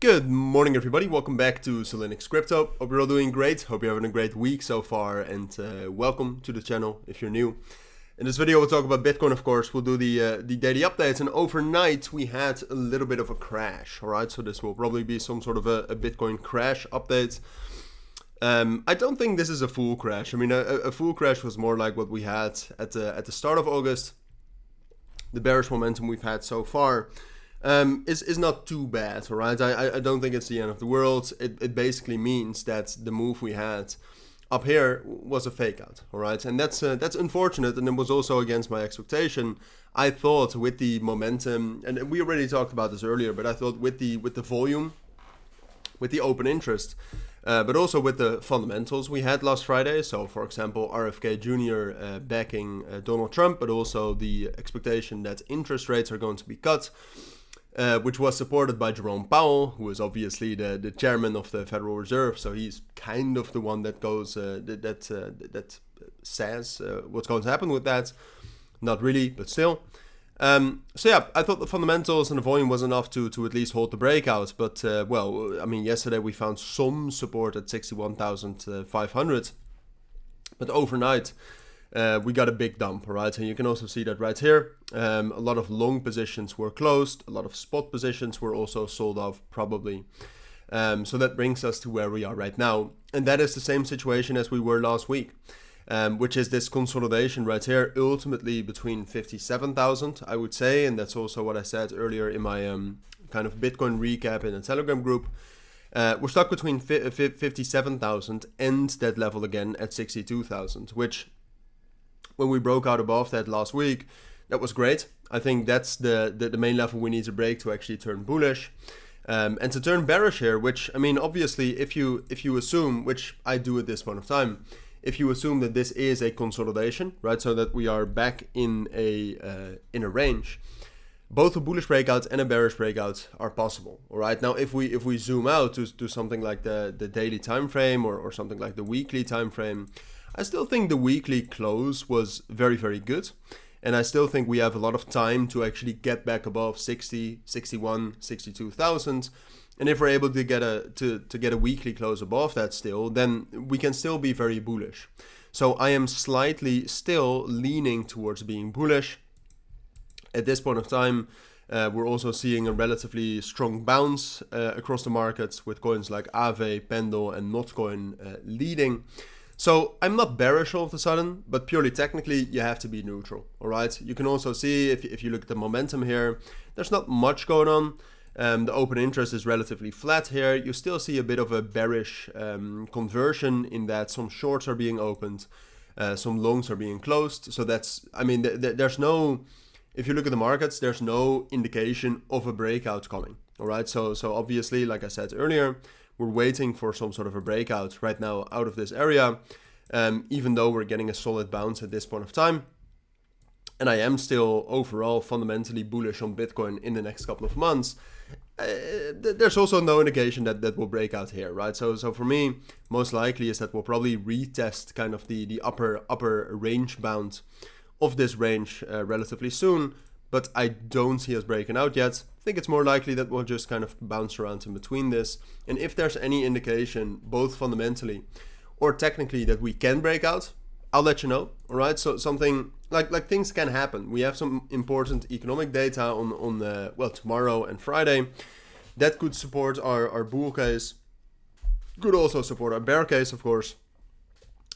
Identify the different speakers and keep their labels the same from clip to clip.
Speaker 1: Good morning, everybody. Welcome back to Cilinix Crypto. Hope you're all doing great. Hope you're having a great week so far, and welcome to the channel if you're new. In this video, we'll talk about Bitcoin, of course. We'll do the daily updates, and overnight we had a little bit of a crash. All right, so this will probably be some sort of a Bitcoin crash update. I don't think this is a full crash. I mean, a full crash was more like what we had at the start of August. The bearish momentum we've had so far is not too bad, all right? I don't think it's the end of the world. It basically means that the move we had up here was a fake out, all right? And that's unfortunate, and it was also against my expectation. I thought with the momentum, and we already talked about this earlier, but I thought with the volume, with the open interest, but also with the fundamentals we had last Friday. So, for example, RFK Jr. Backing Donald Trump, but also the expectation that interest rates are going to be cut. Which was supported by Jerome Powell, who is obviously the chairman of the Federal Reserve. So he's kind of the one that goes that says what's going to happen with that. Not really, but still. So yeah, I thought the fundamentals and the volume was enough to at least hold the breakout. But well, I mean, yesterday we found some support at 61,500, but overnight we got a big dump, right? And you can also see that right here. A lot of long positions were closed. A lot of spot positions were also sold off, probably. So that brings us to where we are right now. And that is the same situation as we were last week, which is this consolidation right here, ultimately between 57,000, I would say. And that's also what I said earlier in my kind of Bitcoin recap in the Telegram group. We're stuck between 57,000 and that level again at 62,000, which, when we broke out above that last week, that was great. I think that's the main level we need to break to actually turn bullish. And to turn bearish here, which, I mean, obviously, if you assume, which I do at this point of time, if you assume that this is a consolidation, right, so that we are back in a range, both a bullish breakout and a bearish breakout are possible. All right, now if we zoom out to something like the daily time frame or something like the weekly time frame, I still think the weekly close was very, very good. And I still think we have a lot of time to actually get back above 60, 61, 62,000. And if we're able to get a weekly close above that still, then we can still be very bullish. So I am slightly still leaning towards being bullish. At this point of time, we're also seeing a relatively strong bounce across the markets with coins like Aave, Pendle, and Notcoin leading. So I'm not bearish all of a sudden, but purely technically you have to be neutral, all right? You can also see if you look at the momentum here, there's not much going on. The open interest is relatively flat here. You still see a bit of a bearish conversion in that some shorts are being opened, some longs are being closed. So that's, I mean, there's no, if you look at the markets, there's no indication of a breakout coming, all right? So obviously, like I said earlier, we're waiting for some sort of a breakout right now out of this area, even though we're getting a solid bounce at this point of time. And I am still overall fundamentally bullish on Bitcoin in the next couple of months. There's also no indication that will break out here, right? So for me, most likely is that we'll probably retest kind of the upper range bound of this range relatively soon. But I don't see us breaking out yet. I think it's more likely that we'll just kind of bounce around in between this. And if there's any indication, both fundamentally or technically, that we can break out, I'll let you know. All right. So something like things can happen. We have some important economic data on well, tomorrow and Friday that could support our bull case. Could also support our bear case, of course.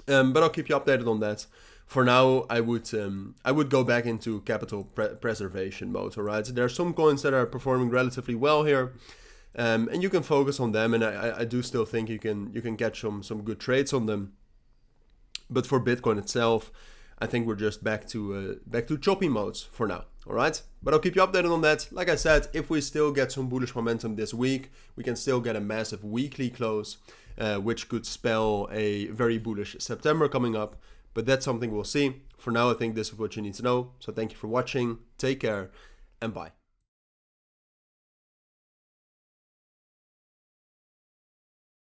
Speaker 1: But I'll keep you updated on that. For now, I would go back into capital preservation mode, all right? There are some coins that are performing relatively well here, and you can focus on them, and I do still think you can get some good trades on them. But for Bitcoin itself, I think we're just back to choppy modes for now, all right? But I'll keep you updated on that. Like I said, if we still get some bullish momentum this week, we can still get a massive weekly close, which could spell a very bullish September coming up. But that's something we'll see. For now, I think this is what you need to know. So thank you for watching. Take care and bye.